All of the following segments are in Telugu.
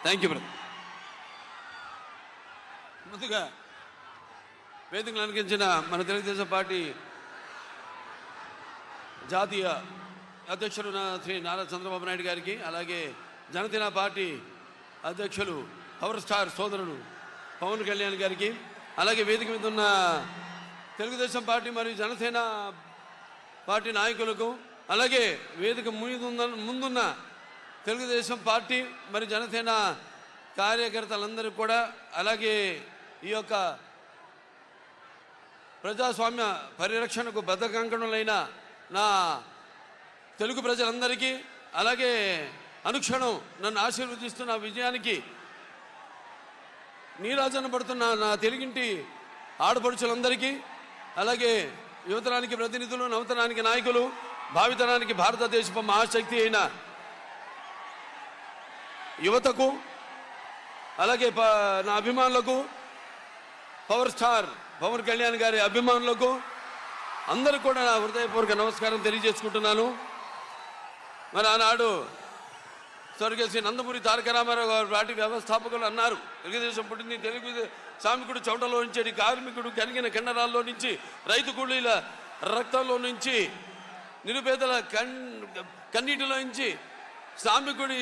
Thank you brother. ముందుగా వేదికలు అలంకరించిన మన తెలుగుదేశం పార్టీ జాతీయ అధ్యక్షులు శ్రీ నారా చంద్రబాబు నాయుడు గారికి, అలాగే జనసేన పార్టీ అధ్యక్షులు పవర్ స్టార్ సోదరుడు పవన్ కళ్యాణ్ గారికి, అలాగే వేదిక మీద ఉన్న తెలుగుదేశం పార్టీ మరియు జనసేన పార్టీ నాయకులకు, అలాగే వేదిక ముందున్న తెలుగుదేశం పార్టీ మరియు జనసేన కార్యకర్తలందరికీ కూడా, అలాగే ఈ యొక్క ప్రజాస్వామ్య పరిరక్షణకు బద్ధకంకణులైన నా తెలుగు ప్రజలందరికీ, అలాగే అనుక్షణం నన్ను ఆశీర్వదిస్తున్న విజయానికి నీరాజన పడుతున్న నా తెలుగింటి ఆడపడుచులందరికీ, అలాగే యువతరానికి ప్రతినిధులు, నవతరానికి నాయకులు, భావితరానికి భారతదేశపు మహాశక్తి అయిన యువతకు, అలాగే నా అభిమానులకు, పవర్ స్టార్ పవన్ కళ్యాణ్ గారి అభిమానులకు అందరికీ కూడా నా హృదయపూర్వక నమస్కారం తెలియజేసుకుంటున్నాను. మరి ఆనాడు స్వర్గశ్రీ నందమూరి తారక రామారావు గారు పార్టీ వ్యవస్థాపకులు అన్నారు, తెలుగుదేశం పుట్టింది తెలుగు శ్రామికుడు చౌటలో నుంచి, కార్మికుడు కనిగిన కండరాల్లో నుంచి, రైతు కూలీల రక్తంలో నుంచి, నిరుపేదల కన్నీటిలో నుంచి, శ్రామికుడి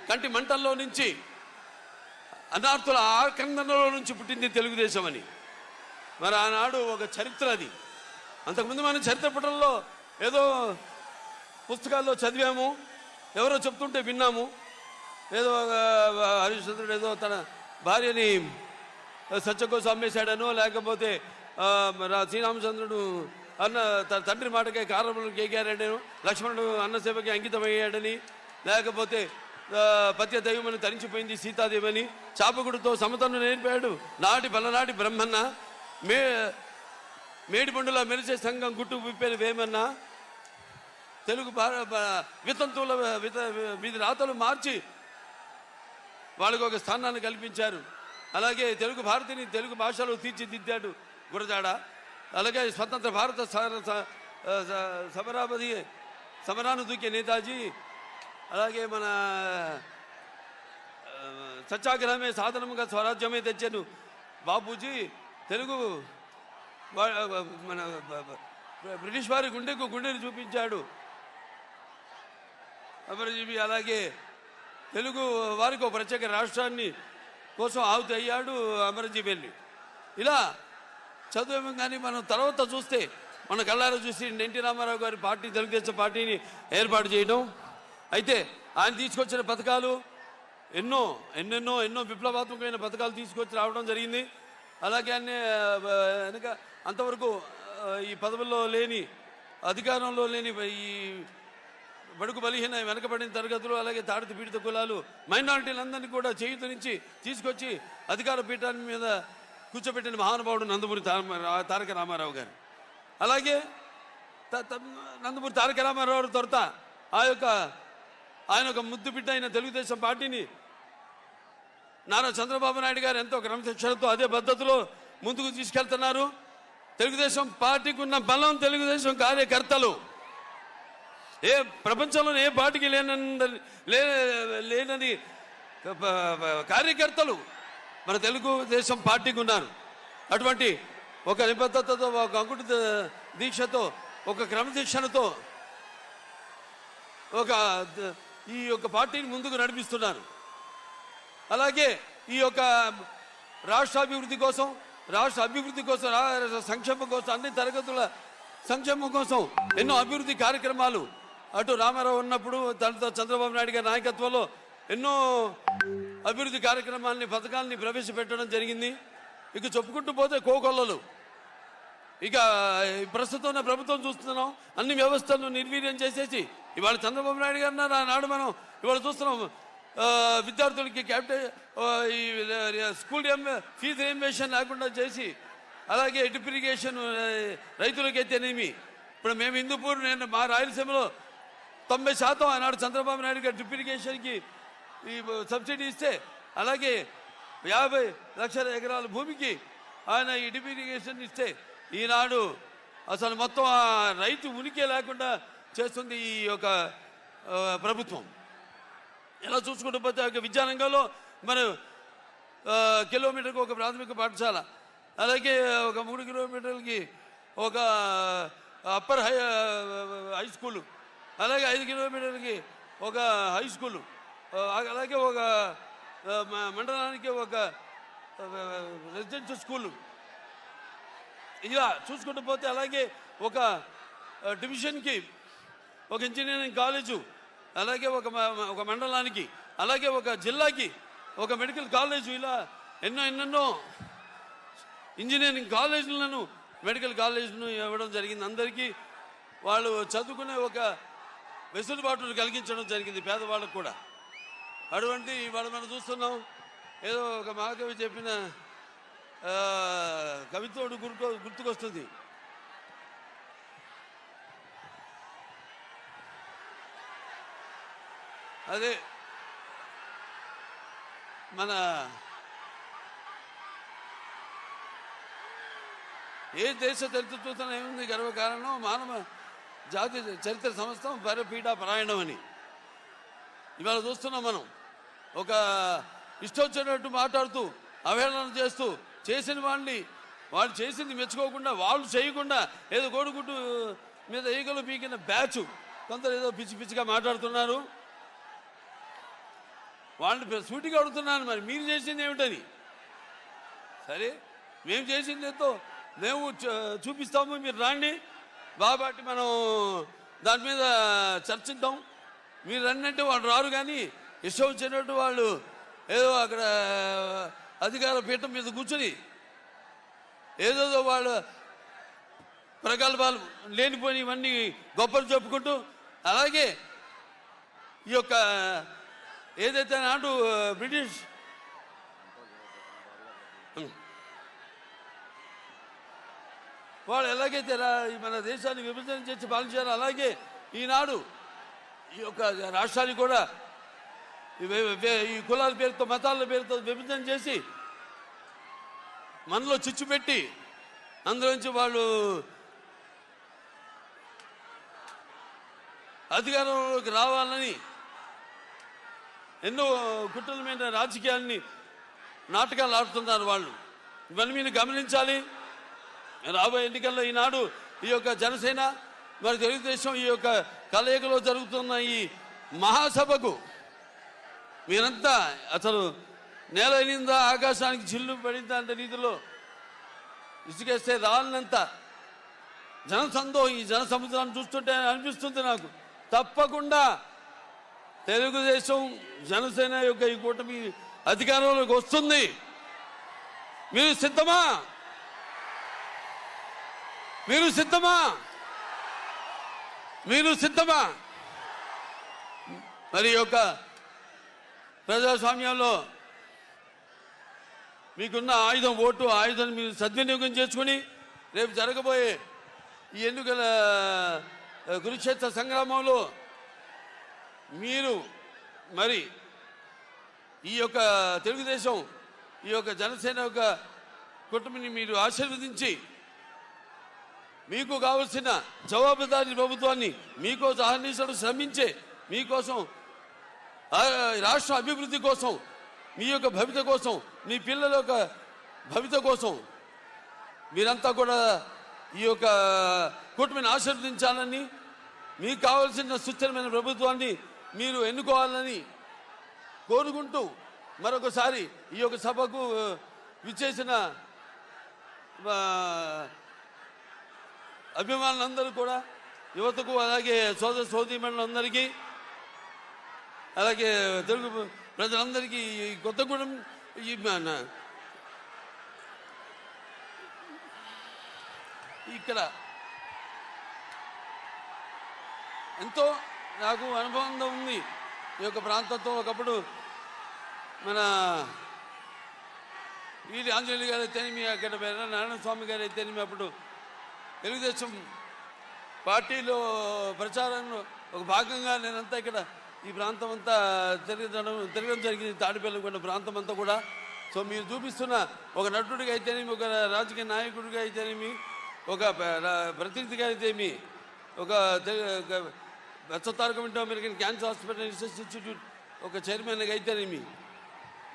కంటి మంటల్లో నుంచి, అనార్థుల ఆకందనలో నుంచి పుట్టింది తెలుగుదేశం అని. మరి ఆనాడు ఒక చరిత్ర అది. అంతకుముందు మనం చరిత్ర పుటల్లో ఏదో పుస్తకాల్లో చదివాము, ఎవరో చెప్తుంటే విన్నాము. ఏదో హరిశ్చంద్రుడు ఏదో తన భార్యని సత్య కోసం అమ్మేశాడనో, లేకపోతే శ్రీరామచంద్రుడు అన్న తన తండ్రి మాటకే కారణములు కేకారాడను, లక్ష్మణుడు అన్నసేవకి అంకితమయ్యాడని, లేకపోతే పత్య దైవమని తరించిపోయింది సీతాదేవని, చాపకుడితో సమతను నేర్పాడు నాటి పలనాటి బ్రహ్మన్న, మేడిపండులా మెరిసే సంఘం గుట్టు విప్పేన వేమన్నా, తెలుగు వితంతువుల వీధి రాతలు మార్చి వాళ్ళకు ఒక స్థానాన్ని కల్పించారు. అలాగే తెలుగు భారతిని తెలుగు భాషలో తీర్చిదిద్దాడు గురజాడ. అలాగే స్వతంత్ర భారత సమరాను దూకే నేతాజీ, అలాగే మన సత్యాగ్రహమే సాధనముగా స్వరాజ్యమే తెచ్చాను బాపూజీ, తెలుగు మన బ్రిటిష్ వారి గుండెని చూపించాడు అమరజీవి. అలాగే తెలుగు వారికి ఒక ప్రత్యేక రాష్ట్రాన్ని కోసం ఆహుతి అయ్యాడు అమరజీవి వెళ్ళి. ఇలా చదువు కానీ మనం తర్వాత చూస్తే మన కళ్ళారా చూసి ఎన్టీ రామారావు గారి పార్టీ తెలుగుదేశం పార్టీని ఏర్పాటు చేయడం. అయితే ఆయన తీసుకొచ్చిన పథకాలు ఎన్నో విప్లవాత్మకమైన పథకాలు తీసుకొచ్చి రావడం జరిగింది. అలాగే వెనక అంతవరకు ఈ పదవుల్లో లేని, అధికారంలో లేని ఈ బడుగు బలహీన వెనకబడిన తరగతులు, అలాగే తాడిత పీడిత కులాలు, మైనారిటీలందరినీ కూడా చేయూతనిచ్చి తీసుకొచ్చి అధికార పీఠాన్ని మీద కూర్చోబెట్టిన మహానుభావుడు నందమూరి తారక రామారావు గారు. అలాగే నందమూరి తారక రామారావు తొరత ఆయన ఒక ముద్దు బిడ్డ అయిన తెలుగుదేశం పార్టీని నారా చంద్రబాబు నాయుడు గారు ఎంతో క్రమశిక్షణతో అదే పద్ధతిలో ముందుకు తీసుకెళ్తున్నారు. తెలుగుదేశం పార్టీకి ఉన్న బలం తెలుగుదేశం కార్యకర్తలు. ఏ ప్రపంచంలోనే ఏ పార్టీకి లేనని కార్యకర్తలు మన తెలుగుదేశం పార్టీకి ఉన్నారు. అటువంటి ఒక నిబద్ధతతో, ఒక అంకుట దీక్షతో, ఒక క్రమశిక్షణతో ఈ యొక్క పార్టీని ముందుకు నడిపిస్తున్నారు. అలాగే ఈ యొక్క రాష్ట్ర అభివృద్ధి కోసం, సంక్షేమం కోసం, అన్ని తరగతుల సంక్షేమం కోసం ఎన్నో అభివృద్ధి కార్యక్రమాలు అటు రామారావు ఉన్నప్పుడు దాంతో చంద్రబాబు నాయుడు గారి నాయకత్వంలో ఎన్నో అభివృద్ధి కార్యక్రమాలని, పథకాలని ప్రవేశపెట్టడం జరిగింది. ఇక చెప్పుకుంటూ పోతే కోకొల్లలు. ఇక ప్రస్తుతం ఉన్న ప్రభుత్వం చూస్తున్నాం, అన్ని వ్యవస్థలను నిర్వీర్యం చేసేసి ఇవాళ చంద్రబాబు నాయుడు గారు నాడు మనం ఇవాళ చూస్తున్నాం విద్యార్థులకి స్కూల్ ఫీజు రియంబర్స్మెంట్ లేకుండా చేసి, అలాగే డ్రిప్ ఇరిగేషన్ రైతులకైతేనేమి, ఇప్పుడు మేము హిందూపూర్ మా రాయలసీమలో 90% ఆనాడు చంద్రబాబు నాయుడు గారు డ్రిప్ ఇరిగేషన్కి ఈ సబ్సిడీ ఇస్తే, అలాగే 50 లక్షల ఎకరాల భూమికి ఆయన ఈ డ్రిప్ ఇరిగేషన్ ఇస్తే, ఈనాడు అసలు మొత్తం ఆ రైతు ఉనికి లేకుండా చేస్తుంది ఈ యొక్క ప్రభుత్వం. ఇలా చూసుకుంటూ పోతే విద్యారంగంలో మరి కిలోమీటర్కి ఒక ప్రాథమిక పాఠశాల, అలాగే ఒక 3 కిలోమీటర్లకి ఒక అప్పర్ హై స్కూలు, అలాగే 5 కిలోమీటర్లకి ఒక హై స్కూలు, అలాగే ఒక మండలానికి ఒక రెసిడెన్షియల్ స్కూలు, ఇలా చూసుకుంటూ పోతే అలాగే ఒక డివిజన్కి ఒక ఇంజనీరింగ్ కాలేజు, అలాగే ఒక మండలానికి, అలాగే ఒక జిల్లాకి ఒక మెడికల్ కాలేజు, ఇలా ఎన్నెన్నో ఇంజనీరింగ్ కాలేజీలను మెడికల్ కాలేజీలను ఇవ్వడం జరిగింది. అందరికీ వాళ్ళు చదువుకునే ఒక వెసులుబాటును కలిగించడం జరిగింది పేదవాళ్ళకు కూడా. అటువంటి వాళ్ళు మనం చూస్తున్నాం. ఏదో ఒక మహాకవి చెప్పిన కవిత్వం గుర్తుకొస్తుంది. అదే మన ఏ దేశ చరిత్ర చూస్తున్నా ఏముంది గర్వకారణం మానవ జాతి చరిత్ర సమస్తం పరపీఠ పరాయణం అని ఇవాళ చూస్తున్నాం. మనం ఒక ఇష్టం వచ్చినట్టు మాట్లాడుతూ అవహేళన చేస్తూ చేసిన వాళ్ళని వాళ్ళు చేసింది మెచ్చుకోకుండా వాళ్ళు చేయకుండా ఏదో కోడిగుడ్డు మీద ఈగలు పీకిన బ్యాచ్ కొందరు ఏదో పిచ్చి పిచ్చిగా మాట్లాడుతున్నారు. వాళ్ళని సూటిగా అడుగుతున్నాను, మరి మీరు చేసింది ఏమిటని. సరే మేము చేసింది ఎంతో మేము చూపిస్తాము, మీరు రాండి బాబాటి మనం దాని మీద చర్చిద్దాం. మీరు రన్నంటే వాళ్ళు రారు, కానీ ఇష్టం వచ్చినట్టు వాళ్ళు ఏదో అక్కడ అధికార పీఠం మీద కూర్చొని ఏదేదో వాళ్ళ ప్రగల్భాలు లేనిపోయి ఇవన్నీ గొప్పలు చెప్పుకుంటూ, అలాగే ఈ యొక్క ఏదైతే నాడు బ్రిటిష్ వాళ్ళు ఎలాగైతే మన దేశాన్ని విభజన చేసి పాలించారో అలాగే ఈనాడు ఈ యొక్క రాష్ట్రాన్ని కూడా ఈ కులాల పేరుతో మతాల పేరుతో విభజన చేసి మనలో చిచ్చు పెట్టి అందులోంచి వాళ్ళు అధికారంలోకి రావాలని ఎన్నో కుట్రలమైన రాజకీయాల్ని నాటకాలు ఆడుతున్నారు వాళ్ళు. ఇవన్నీ మీరు గమనించాలి. రాబోయే ఎన్నికల్లో ఈనాడు ఈ యొక్క జనసేన మరి తెలుగుదేశం ఈ యొక్క కలయికలో జరుగుతున్న ఈ మహాసభకు మీరంతా అసలు నేల అయినిందా ఆకాశానికి చిల్లు పడిందా అంటే రీతిలో ఇసుకేస్తే రాలినంత జనసందోహం ఈ జన సముద్రాన్ని చూస్తుంటే అనిపిస్తుంది నాకు. తప్పకుండా తెలుగుదేశం జనసేన యొక్క ఈ కూటమి అధికారంలోకి వస్తుంది. మీరు సిద్ధమా? మీరు సిద్ధమా? మీరు సిద్ధమా? మరి యొక్క ప్రజాస్వామ్యంలో మీకున్న ఆయుధం ఓటు, ఆయుధాన్ని మీరు సద్వినియోగం చేసుకుని రేపు జరగబోయే ఈ ఎన్నికల కురుక్షేత్ర సంగ్రామంలో మీరు మరి ఈ యొక్క తెలుగుదేశం ఈ యొక్క జనసేన యొక్క కుటుంబాన్ని మీరు ఆశీర్వదించి మీకు కావలసిన జవాబుదారీ ప్రభుత్వాన్ని మీకోసం అహర్నిశలు శ్రమించే మీకోసం రాష్ట్ర అభివృద్ధి కోసం మీ యొక్క భవిత కోసం మీ పిల్లల యొక్క భవిత కోసం మీరంతా కూడా ఈ యొక్క కూటమిని ఆశీర్వదించాలని మీకు కావలసిన సుస్థిరమైన ప్రభుత్వాన్ని మీరు ఎన్నుకోవాలని కోరుకుంటూ మరొకసారి ఈ యొక్క సభకు విచ్చేసిన అభిమానులందరూ కూడా యువతకు అలాగే సోదర సోదరీమణులందరికీ అలాగే తెలుగు ప్రజలందరికీ ఈ కొత్తగూడెం ఇక్కడ ఎంతో నాకు అనుభవం ఉంది ఈ యొక్క ప్రాంతంతో. ఒకప్పుడు మన వీరి ఆంజనేయులు గారు అయితేనేమి, అక్కడ నారాయణ స్వామి గారు అయితేనేమి, అప్పుడు తెలుగుదేశం పార్టీలో ప్రచారంలో ఒక భాగంగా నేనంతా ఇక్కడ ఈ ప్రాంతం అంతా తిరగడం జరిగింది. తాడిపల్లి ప్రాంతం అంతా కూడా. సో మీరు చూపిస్తున్న ఒక నటుడిగా అయితేనేమి, ఒక రాజకీయ నాయకుడిగా అయితేనేమి, ఒక ప్రతినిధిగా అయితేమి, ఒక బెత్స తారక వింటో American cancer hospital research institute ఒక చైర్మన్గా అయితేనేమి,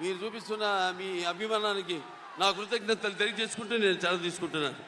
మీరు చూపిస్తున్న మీ అభిమానానికి నా కృతజ్ఞతలు తెలియజేసుకుంటూ నేను సెలవు తీసుకుంటున్నాను.